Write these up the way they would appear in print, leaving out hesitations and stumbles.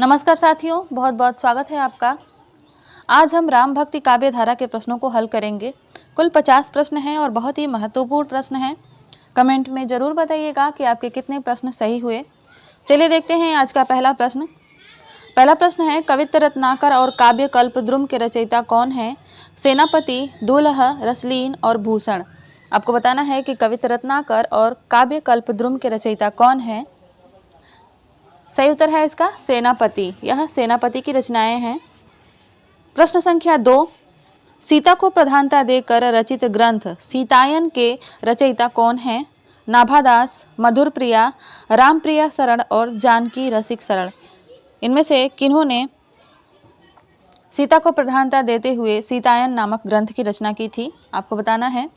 नमस्कार साथियों, बहुत बहुत स्वागत है आपका। आज हम राम भक्ति काव्य धारा के प्रश्नों को हल करेंगे। कुल 50 प्रश्न हैं और बहुत ही महत्वपूर्ण प्रश्न हैं। कमेंट में जरूर बताइएगा कि आपके कितने प्रश्न सही हुए। चलिए देखते हैं आज का पहला प्रश्न। पहला प्रश्न है, कवित्त रत्नाकर और काव्य कल्पद्रुम के रचयिता कौन है? सेनापति, दुलह, रसलीन और भूषण। आपको बताना है कि कवित्त रत्नाकर और काव्य कल्पद्रुम के रचयिता कौन है। सही उत्तर है इसका सेनापति। यह सेनापति की रचनाएं हैं। प्रश्न संख्या 2, सीता को प्रधानता देकर रचित ग्रंथ सीतायन के रचयिता कौन है? नाभादास, मधुर प्रिया, रामप्रिया शरण और जानकी रसिक शरण। इनमें से किन्होंने सीता को प्रधानता देते हुए सीतायन नामक ग्रंथ की रचना की थी? आपको बताना है।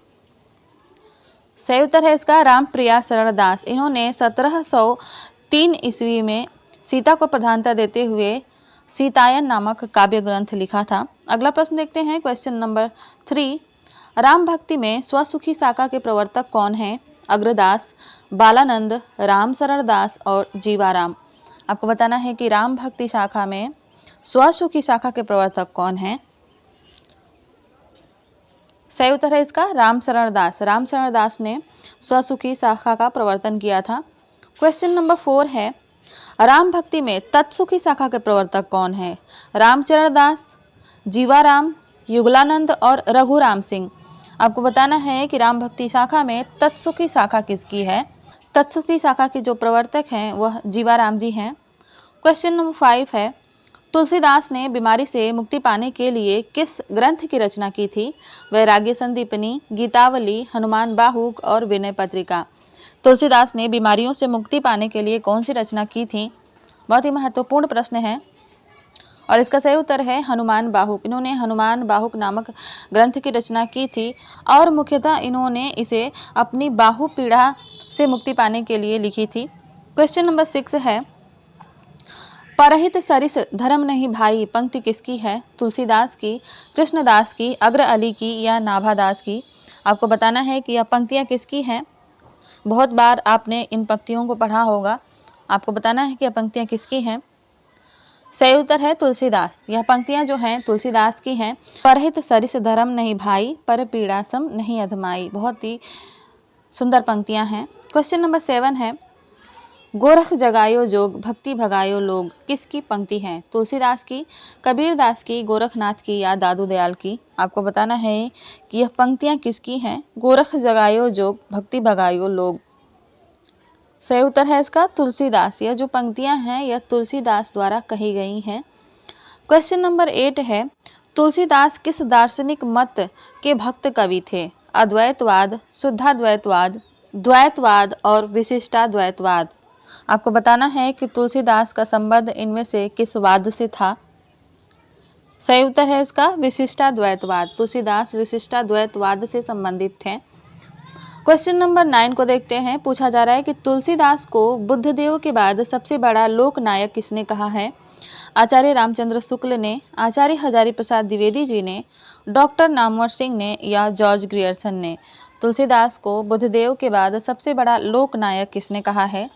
सही उत्तर है इसका रामप्रिया शरण दास। इन्होंने 1703 ईस्वी में सीता को प्रधानता देते हुए सीतायन नामक काव्य ग्रंथ लिखा था। अगला प्रश्न देखते हैं, क्वेश्चन नंबर 3। राम भक्ति में स्वसुखी शाखा के प्रवर्तक कौन है? अग्रदास, बालानंद, राम शरण दास और जीवाराम। आपको बताना है कि राम भक्ति शाखा में स्वसुखी शाखा के प्रवर्तक कौन है। सही उत्तर है इसका राम शरण दास। राम शरण दास ने स्वसुखी शाखा का प्रवर्तन किया था। क्वेश्चन नंबर 4 है, राम भक्ति में तत्सुखी शाखा के प्रवर्तक कौन है? रामचरण दास, जीवाराम, युगलानंद और रघुराम सिंह। आपको बताना है कि राम भक्ति शाखा में तत्सुखी शाखा किसकी है। तत्सुखी शाखा के जो प्रवर्तक हैं वह जीवाराम जी हैं। क्वेश्चन नंबर 5 है, तुलसीदास ने बीमारी से मुक्ति पाने के लिए किस ग्रंथ की रचना की थी? वैराग्य संदीपनी, गीतावली, हनुमान बाहुक और विनय पत्रिका। तुलसीदास ने बीमारियों से मुक्ति पाने के लिए कौन सी रचना की थी? बहुत ही महत्वपूर्ण प्रश्न है और इसका सही उत्तर है हनुमान बाहुक। इन्होंने हनुमान बाहुक नामक ग्रंथ की रचना की थी और मुख्यतः इन्होंने इसे अपनी बाहु पीड़ा से मुक्ति पाने के लिए लिखी थी। क्वेश्चन नंबर 6 है, परहित सरिस धर्म नहीं भाई पंक्ति किसकी है? तुलसीदास की, कृष्णदास की, अग्र अली की या नाभादास की। आपको बताना है कि यह पंक्तियां किसकी हैं। बहुत बार आपने इन पंक्तियों को पढ़ा होगा। आपको बताना है कि यह पंक्तियां किसकी हैं। सही उत्तर है तुलसीदास। यह पंक्तियां जो हैं तुलसीदास की हैं। परहित सरिस धर्म नहीं भाई, पर पीड़ा सम नहीं अधमाई। बहुत ही सुंदर पंक्तियां हैं। क्वेश्चन नंबर 7 है, गोरख जगायो जोग भक्ति भगायो लोग किसकी पंक्ति है? तुलसीदास की, कबीरदास की, गोरखनाथ की या दादू दयाल की। आपको बताना है कि यह पंक्तियां किसकी हैं। गोरख जगायो जोग भक्ति भगायो लोग। सही उत्तर है इसका तुलसीदास। यह जो पंक्तियां हैं यह तुलसीदास द्वारा कही गई हैं। क्वेश्चन नंबर 8 है, तुलसीदास किस दार्शनिक मत के भक्त कवि थे? अद्वैतवाद, शुद्धाद्वैतवाद, द्वैतवाद और विशिष्टाद्वैतवाद। आपको बताना है कि तुलसीदास का संबंध इनमें से किस वाद से था। सही उत्तर है इसका विशिष्टाद्वैतवाद। तुलसीदास विशिष्टाद्वैतवाद से संबंधित थे। क्वेश्चन नंबर 9 को देखते हैं। पूछा जा रहा है कि तुलसीदास को बुद्धदेव के बाद सबसे बड़ा लोक नायक किसने कहा है? आचार्य रामचंद्र शुक्ल ने, आचार्य हजारी प्रसाद द्विवेदी जी ने, डॉक्टर नामवर सिंह ने या जॉर्ज ग्रियर्सन ने। तुलसीदास को बुद्धदेव के बाद सबसे बड़ा लोक नायक किसने कहा है?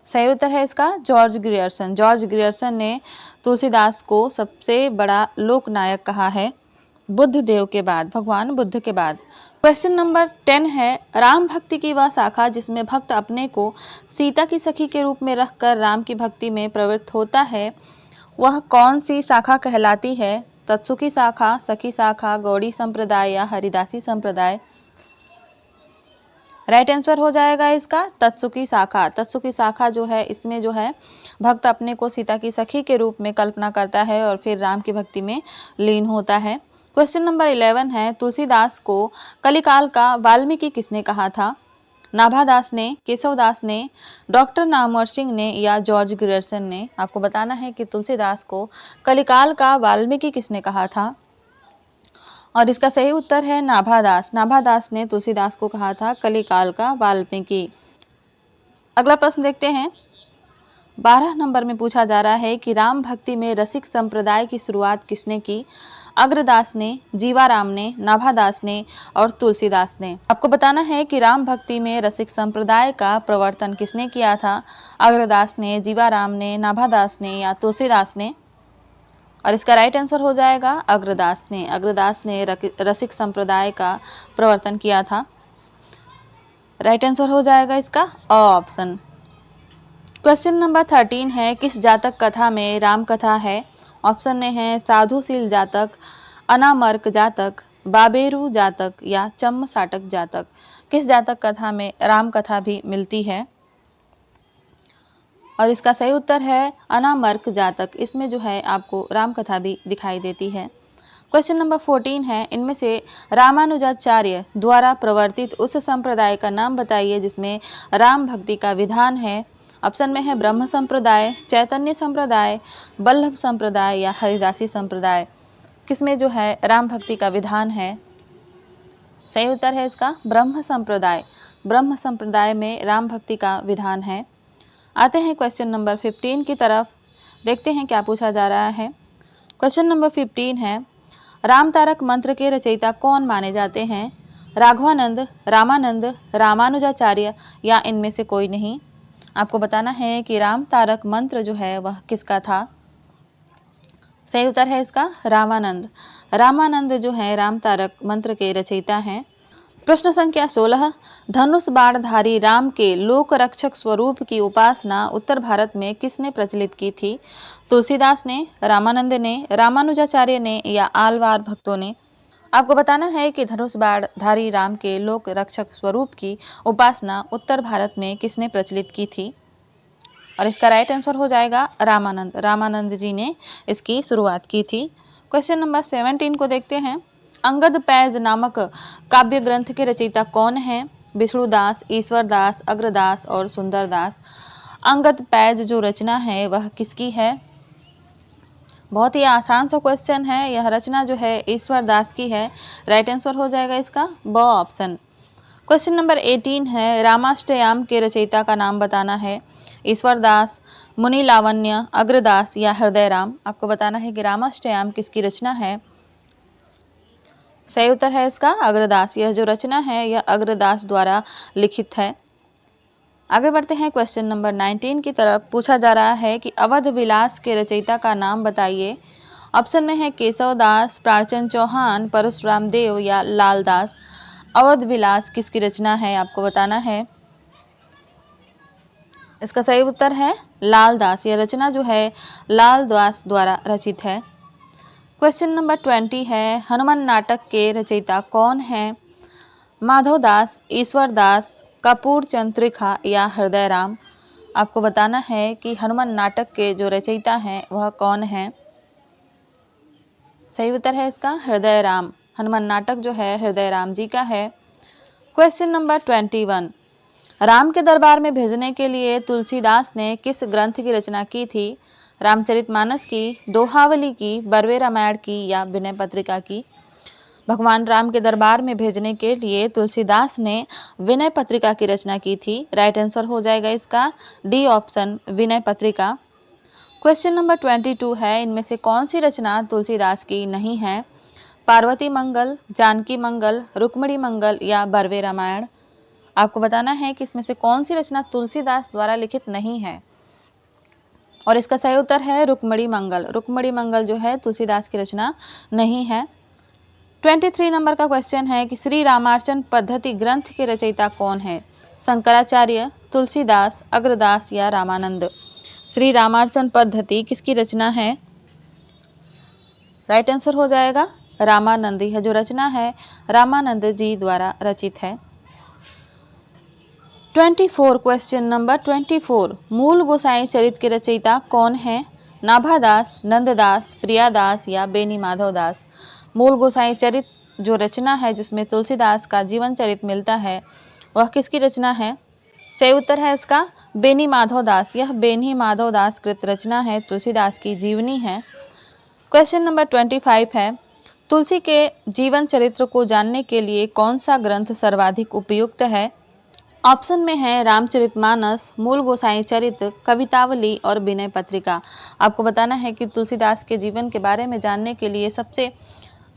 सही उत्तर है इसका जॉर्ज ग्रियर्सन। जॉर्ज ग्रियर्सन ने तुलसीदास को सबसे बड़ा लोक नायक कहा है बुद्ध देव के बाद, भगवान बुद्ध के बाद। क्वेश्चन नंबर 10 है, राम भक्ति की वह शाखा जिसमें भक्त अपने को सीता की सखी के रूप में रखकर राम की भक्ति में प्रवृत्त होता है, वह कौन सी शाखा कहलाती है? तत्सुखी शाखा, सखी शाखा, गौड़ी संप्रदाय या हरिदासी संप्रदाय। राइट आंसर हो जाएगा इसका तत्सुखी शाखा। तत्सुखी शाखा जो है इसमें जो है भक्त अपने को सीता की सखी के रूप में कल्पना करता है और फिर राम की भक्ति में लीन होता है। क्वेश्चन नंबर 11 है, तुलसीदास को कलिकाल का वाल्मीकि किसने कहा था? नाभादास ने, केशवदास ने, डॉक्टर नामवर सिंह ने या जॉर्ज ग्रियर्सन ने। आपको बताना है कि तुलसीदास को कलिकाल का वाल्मीकि किसने कहा था और इसका सही उत्तर है नाभादास। नाभादास ने तुलसीदास को कहा था कलिकाल का वाल्मीकि। अगला प्रश्न देखते हैं, 12 नंबर में पूछा जा रहा है कि राम भक्ति में रसिक संप्रदाय की शुरुआत किसने की? अग्रदास ने, जीवाराम ने, नाभादास ने और तुलसीदास ने। आपको बताना है कि राम भक्ति में रसिक संप्रदाय का प्रवर्तन किसने किया था? अग्रदास ने, जीवाराम ने, नाभादास ने या तुलसीदास ने। और इसका राइट आंसर हो जाएगा अग्रदास ने। अग्रदास ने रसिक संप्रदाय का प्रवर्तन किया था। राइट आंसर हो जाएगा इसका ऑप्शन। क्वेश्चन नंबर 13 है, किस जातक कथा में राम कथा है? ऑप्शन में है साधुशील जातक, अनामर्क जातक, बाबेरू जातक या चम्म साटक जातक। किस जातक कथा में राम कथा भी मिलती है? और इसका सही उत्तर है अनामर्क जातक। इसमें जो है आपको राम कथा भी दिखाई देती है। क्वेश्चन नंबर 14 है, इनमें से रामानुजाचार्य द्वारा प्रवर्तित उस संप्रदाय का नाम बताइए जिसमें राम भक्ति का विधान है। ऑप्शन में है ब्रह्म संप्रदाय, चैतन्य संप्रदाय, वल्लभ संप्रदाय या हरिदासी संप्रदाय। किसमें जो है राम भक्ति का विधान है? सही उत्तर है इसका ब्रह्म संप्रदाय। ब्रह्म संप्रदाय में राम भक्ति का विधान है। आते हैं क्वेश्चन नंबर 15 की तरफ, देखते हैं क्या पूछा जा रहा है। क्वेश्चन नंबर 15 है, राम तारक मंत्र के रचयिता कौन माने जाते हैं? राघवानंद, रामानंद, रामानुजाचार्य या इनमें से कोई नहीं। आपको बताना है कि राम तारक मंत्र जो है वह किसका था? सही उत्तर है इसका रामानंद। रामानंद जो है राम तारक मंत्र के रचयिता हैं। प्रश्न संख्या 16, धनुष बाणधारी राम के लोक रक्षक स्वरूप की उपासना उत्तर भारत में किसने प्रचलित की थी? तुलसीदास ने, रामानंद ने, रामानुजाचार्य ने या आलवार भक्तों ने। आपको बताना है कि धनुष बाणधारी राम के लोक रक्षक स्वरूप की उपासना उत्तर भारत में किसने प्रचलित की थी? और इसका राइट आंसर हो जाएगा रामानंद। रामानंद जी ने इसकी शुरुआत की थी। क्वेश्चन नंबर 17 को देखते हैं। अंगद पैज नामक काव्य ग्रंथ के रचयिता कौन है? विष्णुदास, ईश्वरदास, अग्रदास और सुंदरदास। अंगद पैज जो रचना है वह किसकी है? बहुत ही आसान सा क्वेश्चन है। यह रचना जो है ईश्वरदास की है। राइट आंसर हो जाएगा इसका ब ऑप्शन। क्वेश्चन नंबर 18 है, रामाष्टयाम के रचयिता का नाम बताना है। ईश्वरदास, मुनि लावण्य, अग्रदास या हृदयराम। आपको बताना है कि रामाष्टयाम किसकी रचना है। सही उत्तर है इसका अग्रदास। यह जो रचना है यह अग्रदास द्वारा लिखित है। आगे बढ़ते हैं क्वेश्चन नंबर 19 की तरफ। पूछा जा रहा है कि अवध विलास के रचयिता का नाम बताइए। ऑप्शन में है केशवदास, प्राणचंद चौहान, परशुराम देव या लालदास। अवध विलास किसकी रचना है आपको बताना है। इसका सही उत्तर है लालदास। यह रचना जो है लालदास द्वारा रचित है। क्वेश्चन नंबर 20 है, हनुमान नाटक के रचयिता कौन है? माधवदास, ईश्वरदास, कपूर चंद त्रिखा या हृदयराम। आपको बताना है कि हनुमान नाटक के जो रचयिता हैं वह कौन है। सही उत्तर है इसका हृदयराम। हनुमान नाटक जो है हृदयराम जी का है। क्वेश्चन नंबर 21, राम के दरबार में भेजने के लिए तुलसीदास ने किस ग्रंथ की रचना की थी? रामचरितमानस की, दोहावली की, बरवे रामायण की या विनय पत्रिका की। भगवान राम के दरबार में भेजने के लिए तुलसीदास ने विनय पत्रिका की रचना की थी। राइट आंसर हो जाएगा इसका D option, Vinay Patrika. Question number 22 है, इनमें से कौन सी रचना तुलसीदास की नहीं है? पार्वती मंगल, जानकी मंगल, रुक्मिणी मंगल या बरवे रामायण। आपको बताना है कि इसमें से कौन सी रचना तुलसीदास द्वारा लिखित नहीं है। और इसका सही उत्तर है रुक्मिणी मंगल। रुक्मिणी मंगल जो है तुलसीदास की रचना नहीं है। 23 नंबर का क्वेश्चन है कि श्री रामार्चन पद्धति ग्रंथ के रचयिता कौन है? शंकराचार्य, तुलसीदास, अग्रदास या रामानंद। श्री रामार्चन पद्धति किसकी रचना है? राइट आंसर हो जाएगा रामानंद। यह जो रचना है रामानंद जी द्वारा रचित है। 24 क्वेश्चन नंबर 24, मूल गोसाई चरित के रचयिता कौन है? नाभादास, नंददास, प्रियादास या बेनी माधवदास। मूल गोसाई चरित जो रचना है जिसमें तुलसीदास का जीवन चरित मिलता है वह किसकी रचना है? सही उत्तर है इसका बेनी माधवदास। यह बेनी माधवदास कृत रचना है, तुलसीदास की जीवनी है। क्वेश्चन नंबर 25 है, तुलसी के जीवन चरित्र को जानने के लिए कौन सा ग्रंथ सर्वाधिक उपयुक्त है? ऑप्शन में है रामचरितमानस, मूल गोसाई चरित, कवितावली और विनय पत्रिका। आपको बताना है कि तुलसीदास के जीवन के बारे में जानने के लिए सबसे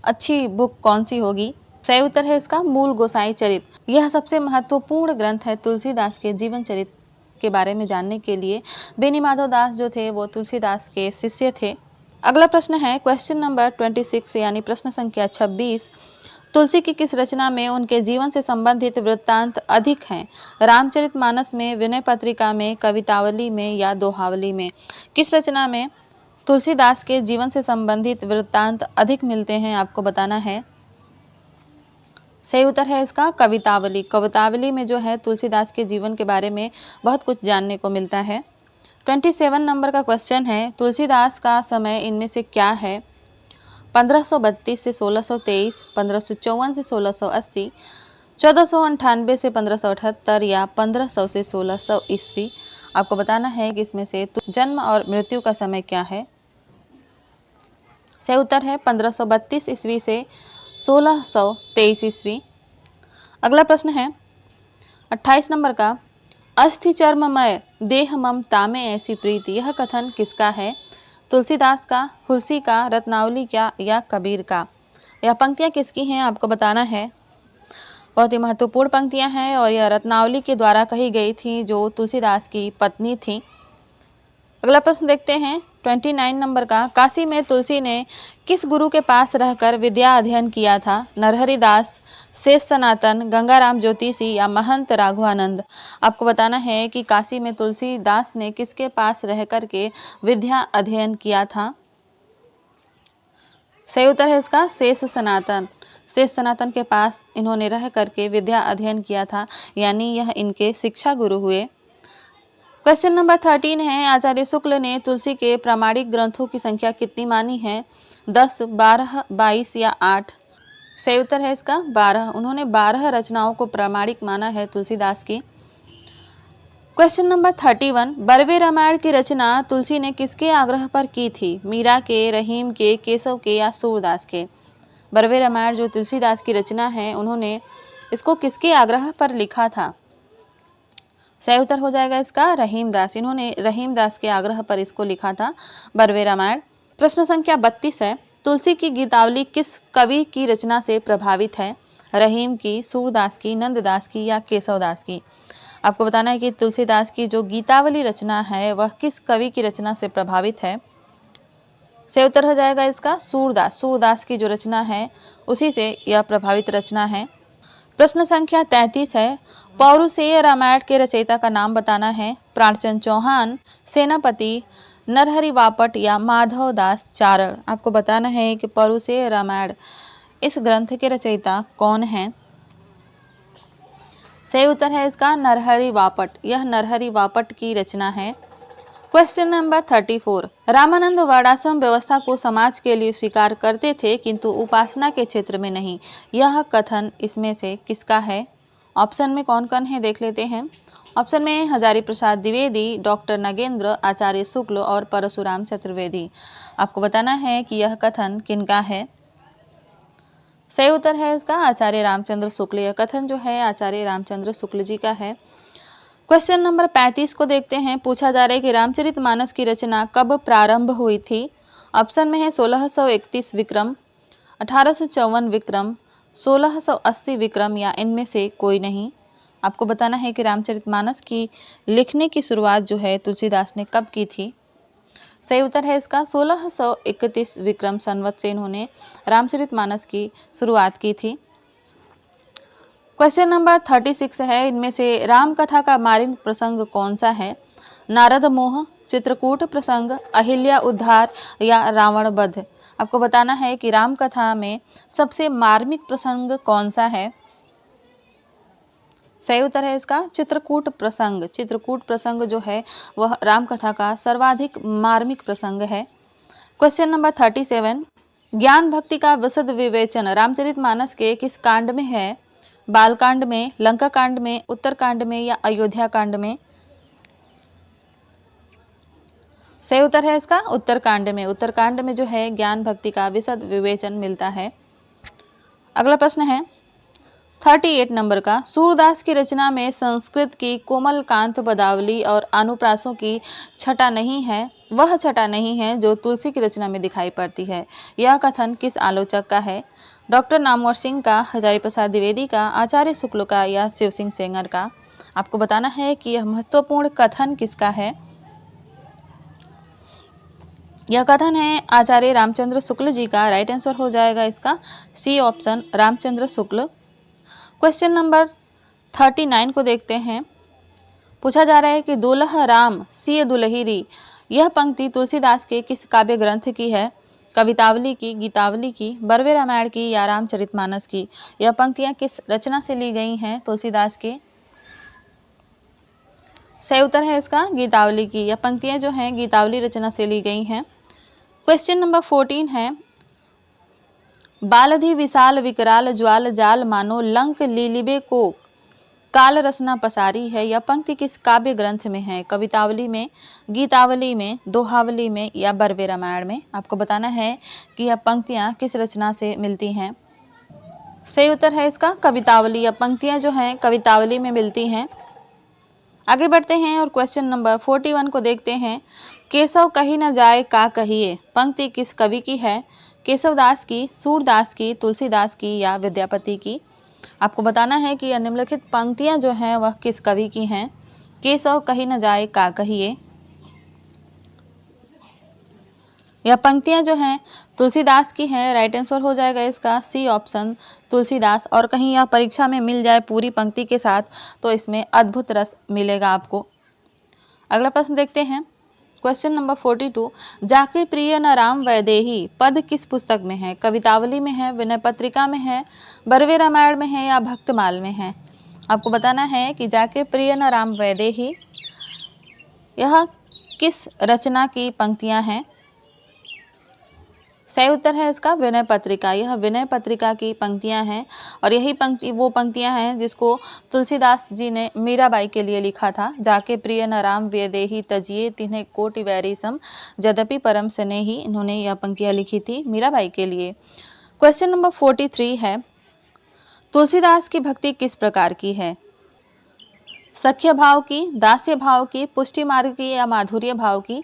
अच्छी बुक कौन सी होगी। सही उत्तर है इसका मूल गोसाई चरित। यह सबसे महत्वपूर्ण ग्रंथ है तुलसीदास के जीवन चरित के बारे में जानने के लिए। बेनी माधव दास जो थे वो तुलसीदास के शिष्य थे। अगला प्रश्न है क्वेश्चन नंबर 26 यानी प्रश्न संख्या 26। तुलसी की किस रचना में उनके जीवन से संबंधित वृत्तांत अधिक हैं? रामचरितमानस में, विनय पत्रिका में, कवितावली में या दोहावली में? किस रचना में तुलसीदास के जीवन से संबंधित वृत्तांत अधिक मिलते हैं, आपको बताना है। सही उत्तर है इसका कवितावली। कवितावली में जो है तुलसीदास के जीवन के बारे में बहुत कुछ जानने को मिलता है। 27 नंबर का क्वेश्चन है, तुलसीदास का समय इनमें से क्या है? 1532 से 1623, 1554 से 1680, 1498 से 1578 या 1500 से 1600 ईस्वी। आपको बताना है कि इसमें से जन्म और मृत्यु का समय क्या है। सही उत्तर है 1532 ईस्वी से 1623 ईस्वी। अगला प्रश्न है 28 नंबर का, अस्थि चर्ममय देह मम तामे ऐसी प्रीति, यह कथन किसका है? तुलसीदास का, हुलसी का, रत्नावली का या कबीर का? यह पंक्तियां किसकी हैं, आपको बताना है। बहुत ही महत्वपूर्ण पंक्तियां हैं और यह रत्नावली के द्वारा कही गई थी जो तुलसीदास की पत्नी थी। अगला प्रश्न देखते हैं 29 नंबर का, काशी में तुलसी ने किस गुरु के पास रहकर विद्या अध्ययन किया था? नरहरि दास, शेष सनातन, गंगाराम ज्योतिषी या महंत राघवानंद? आपको बताना है कि काशी में तुलसीदास ने किसके पास रह करके विद्या अध्ययन किया था। सही उत्तर है इसका शेष सनातन। शेष सनातन के पास इन्होंने रह करके विद्या अध्ययन किया था, यानी यह इनके शिक्षा गुरु हुए। क्वेश्चन नंबर 13 है, आचार्य शुक्ल ने तुलसी के प्रामाणिक ग्रंथों की संख्या कितनी मानी है? 10, 12, 22 या 8? सही उत्तर है इसका 12। उन्होंने 12 रचनाओं को प्रामाणिक माना है तुलसीदास की। क्वेश्चन नंबर 31, बरवे रामायण की रचना तुलसी ने किसके आग्रह पर की थी? मीरा के, रहीम के, केशव के या सूरदास के? बरवे रामायण जो तुलसीदास की रचना है, उन्होंने इसको किसके आग्रह पर लिखा था? सही उत्तर हो जाएगा इसका रहीमदास। इन्होंने रहीमदास के आग्रह पर इसको लिखा था बरवे रामायण। प्रश्न संख्या 32 है, तुलसी की गीतावली किस कवि की रचना से प्रभावित है? रहीम की, सूरदास की, नंददास की या केशवदास की? आपको बताना है कि तुलसीदास की जो गीतावली रचना है वह किस कवि की रचना से प्रभावित है। सही उत्तर हो जाएगा इसका सूरदास। सूरदास की जो रचना है उसी से यह प्रभावित रचना है। प्रश्न संख्या 33 है, पौरुषेय रामायण के रचयिता का नाम बताना है। प्राणचंद चौहान, सेनापति, नरहरि वापट या माधव दास चारण? आपको बताना है कि पौरुषेय रामायण इस ग्रंथ के रचयिता कौन हैं। सही उत्तर है इसका नरहरि वापट। यह नरहरि वापट की रचना है। क्वेश्चन नंबर 34, रामानंद वर्णाश्रम व्यवस्था को समाज के लिए स्वीकार करते थे किंतु उपासना के क्षेत्र में नहीं, यह कथन इसमें से किसका है? ऑप्शन में कौन कौन है देख लेते हैं। ऑप्शन में हजारी प्रसाद द्विवेदी, डॉक्टर नगेंद्र, आचार्य शुक्ल और परशुराम चतुर्वेदी। आपको बताना है कि यह कथन किनका है। सही उत्तर है इसका आचार्य रामचंद्र शुक्ल। यह कथन जो है आचार्य रामचंद्र शुक्ल जी का है। क्वेश्चन नंबर 35 को देखते हैं। पूछा जा रहा है कि रामचरितमानस की रचना कब प्रारंभ हुई थी? ऑप्शन में है 1631 विक्रम, 1854 विक्रम, 1680 विक्रम या इनमें से कोई नहीं। आपको बताना है कि रामचरितमानस की लिखने की शुरुआत जो है तुलसीदास ने कब की थी। सही उत्तर है इसका 1631 विक्रम संवत से इन्होंने रामचरितमानस की शुरुआत की थी। क्वेश्चन नंबर 36 है, इनमें से राम कथा का मार्मिक प्रसंग कौन सा है? नारद मोह, चित्रकूट प्रसंग, अहिल्या उद्धार या रावण वध? आपको बताना है कि राम कथा में सबसे मार्मिक प्रसंग कौन सा है। सही उत्तर है इसका चित्रकूट प्रसंग। चित्रकूट प्रसंग जो है वह राम कथा का सर्वाधिक मार्मिक प्रसंग है। क्वेश्चन नंबर 37, ज्ञान भक्ति का विशद विवेचन रामचरितमानस के किस कांड में है? बालकांड में, लंका कांड में, उत्तरकांड में या अयोध्या कांड में? सही उत्तर है इसका उत्तरकांड में। उत्तरकांड में जो है ज्ञान भक्ति का विशद विवेचन मिलता है। अगला प्रश्न है 38 नंबर का, सूरदास की रचना में संस्कृत की कोमल कांत पदावली और अनुप्रासों की छटा नहीं है, वह छटा नहीं है जो तुलसी की रचना में दिखाई पड़ती है। यह कथन किस आलोचक का है? डॉक्टर नामवर सिंह का, हजारी प्रसाद द्विवेदी का, आचार्य शुक्ल का या शिव सिंह सेंगर का? आपको बताना है कि यह महत्वपूर्ण कथन किसका है। यह कथन है आचार्य रामचंद्र शुक्ल जी का। राइट आंसर हो जाएगा इसका C option, Ramchandra Shukla. Question number 39 को देखते हैं। पूछा जा रहा है कि दुल्ह राम सिय दुलहिरी, यह पंक्ति तुलसीदास के किस काव्य ग्रंथ की है? कवितावली की, गीतावली की, बरवे रामायण की या रामचरितमानस की? यह पंक्तियां किस रचना से ली गई हैं तुलसीदास के? सही उत्तर है इसका गीतावली की। यह पंक्तियां जो हैं गीतावली रचना से ली गई हैं। क्वेश्चन नंबर 14 है, बालधि विशाल विकराल ज्वाल जाल मानो लंक लीलिबे को काल रसना पसारी है। यह पंक्ति किस काव्य ग्रंथ में है? कवितावली में, गीतावली में, दोहावली में या बरवे रामायण में? आपको बताना है कि यह पंक्तियां किस रचना से मिलती हैं। सही उत्तर है इसका कवितावली। यह पंक्तियां जो हैं कवितावली में मिलती हैं। आगे बढ़ते हैं और क्वेश्चन नंबर 41 को देखते हैं। केशव कही न जाए का कहिए, पंक्ति किस कवि की है? केशवदास की, सूरदास की, तुलसीदास की या विद्यापति की? आपको बताना है कि यह निम्नलिखित पंक्तियां जो हैं वह किस कवि की हैं। केशव कही न जाए का कहिए, यह पंक्तियां जो हैं तुलसीदास की हैं। राइट आंसर हो जाएगा इसका सी ऑप्शन, तुलसीदास। और कहीं यह परीक्षा में मिल जाए पूरी पंक्ति के साथ तो इसमें अद्भुत रस मिलेगा आपको। अगला प्रश्न देखते हैं। क्वेश्चन नंबर 42, जाके प्रिय न राम वैदेही पद किस पुस्तक में है? कवितावली में है, विनय पत्रिका में है, बरवे रामायण में है या भक्तमाल में है? आपको बताना है कि जाके प्रिय न राम वैदेही यह किस रचना की पंक्तियां हैं। सही उत्तर है इसका विनय पत्रिका। यह विनय पत्रिका की पंक्तियां हैं और यही पंक्ति वो पंक्तियां हैं जिसको तुलसीदास जी ने मीराबाई के लिए लिखा था। जाके प्रिय न राम वेदेही तजिए तिन्हें कोटि वैरी सम यद्यपि परम स्नेही, इन्होंने यह पंक्तियां लिखी थी मीराबाई के लिए। क्वेश्चन नंबर 43 है, तुलसीदास की भक्ति किस प्रकार की है? सख्य भाव की, दास्य भाव की, पुष्टि मार्ग की या माधुर्य भाव की?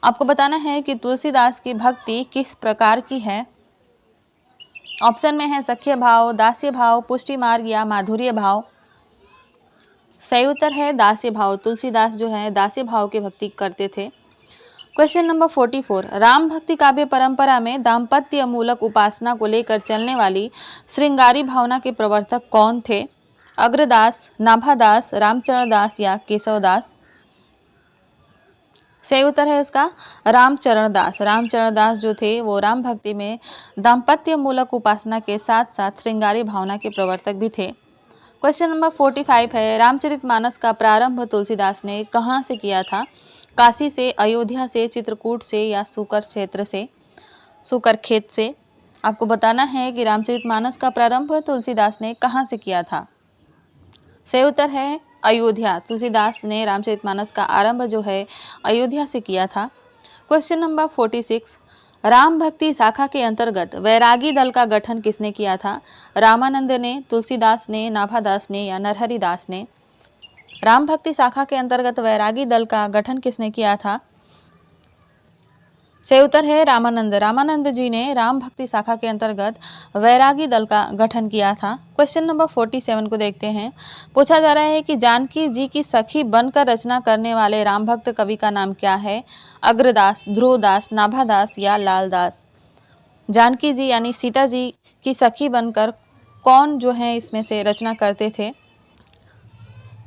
आपको बताना है कि तुलसीदास की भक्ति किस प्रकार की है। ऑप्शन में है सख्य भाव, दास्य भाव, पुष्टि मार्ग या माधुर्य भाव। सही उत्तर है दास्य भाव। तुलसीदास जो है दास्य भाव की भक्ति करते थे। क्वेश्चन नंबर 44, राम भक्ति काव्य परंपरा में दाम्पत्य मूलक उपासना को लेकर चलने वाली श्रृंगारी भावना के प्रवर्तक कौन थे? अग्रदास, नाभादास, रामचरणदास या केशवदास? सही उत्तर है इसका रामचरण दास। रामचरण दास जो थे वो राम भक्ति में दाम्पत्य मूलक उपासना के साथ साथ श्रृंगारी भावना के प्रवर्तक भी थे। क्वेश्चन नंबर 45 है, रामचरितमानस का प्रारंभ तुलसीदास ने कहाँ से किया था? काशी से, अयोध्या से, चित्रकूट से या सुकर क्षेत्र से, सुकर खेत से? आपको बताना है कि रामचरितमानस का प्रारंभ तुलसीदास ने कहाँ से किया था। सही उत्तर है अयोध्या। तुलसीदास ने रामचरितमानस का आरंभ जो है अयोध्या से किया था। क्वेश्चन नंबर 46, राम भक्ति शाखा के अंतर्गत वैरागी दल का गठन किसने किया था? रामानंद ने, तुलसीदास ने, नाभादास ने या नरहरि दास ने? राम भक्ति शाखा के अंतर्गत वैरागी दल का गठन किसने किया था? सही उत्तर है रामानंद। रामानंद जी ने राम भक्ति शाखा के अंतर्गत वैरागी दल का गठन किया था। क्वेश्चन नंबर 47 को देखते हैं। पूछा जा रहा है कि जानकी जी की सखी बनकर रचना करने वाले राम भक्त कवि का नाम क्या है? अग्रदास, ध्रुवदास, नाभादास या लालदास? जानकी जी यानी सीता जी की सखी बनकर कौन जो है इसमें से रचना करते थे?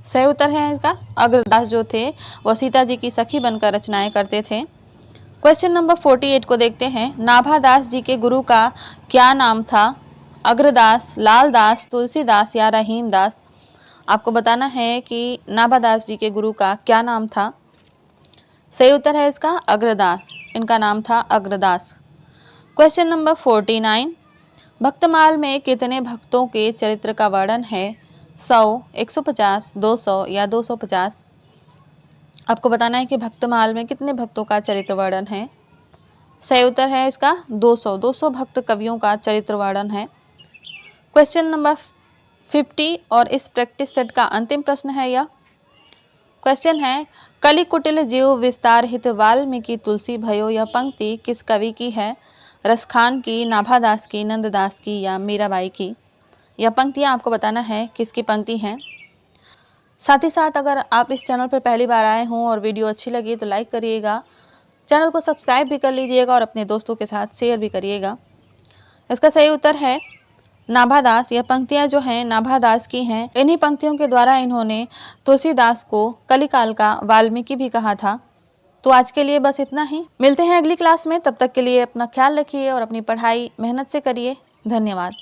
सही उत्तर है इसका अग्रदास जो थे वह सीता जी की सखी बनकर रचनाएं करते थे। क्वेश्चन नंबर 48 को देखते हैं। नाभादास जी के गुरु का क्या नाम था? अग्रदास, लालदास, तुलसीदास या रहीमदास? आपको बताना है कि नाभादास जी के गुरु का क्या नाम था। सही उत्तर है इसका अग्रदास। इनका नाम था अग्रदास। क्वेश्चन नंबर 49, भक्तमाल में कितने भक्तों के चरित्र का वर्णन है? 100, 150, 200 या 250? आपको बताना है कि भक्तमाल में कितने भक्तों का चरित्र वर्णन है। सही उत्तर है इसका 200। 200 भक्त कवियों का चरित्र वर्णन है। क्वेश्चन नंबर 50 और इस प्रैक्टिस सेट का अंतिम प्रश्न है यह। क्वेश्चन है, कलि कुटिल जीव विस्तार हित वाल्मीकि तुलसी भयो, यह पंक्ति किस कवि की है? रसखान की, नाभादास की, नंददास की या मीराबाई की? यह पंक्तियां आपको बताना है किसकी पंक्ति हैं। साथ ही साथ अगर आप इस चैनल पर पहली बार आए हों और वीडियो अच्छी लगी तो लाइक करिएगा, चैनल को सब्सक्राइब भी कर लीजिएगा और अपने दोस्तों के साथ शेयर भी करिएगा। इसका सही उत्तर है नाभादास। यह पंक्तियां जो हैं नाभादास की हैं। इन्हीं पंक्तियों के द्वारा इन्होंने तुलसीदास को कलिकाल का वाल्मीकि भी कहा था। तो आज के लिए बस इतना ही। मिलते हैं अगली क्लास में, तब तक के लिए अपना ख्याल रखिए और अपनी पढ़ाई मेहनत से करिए। धन्यवाद।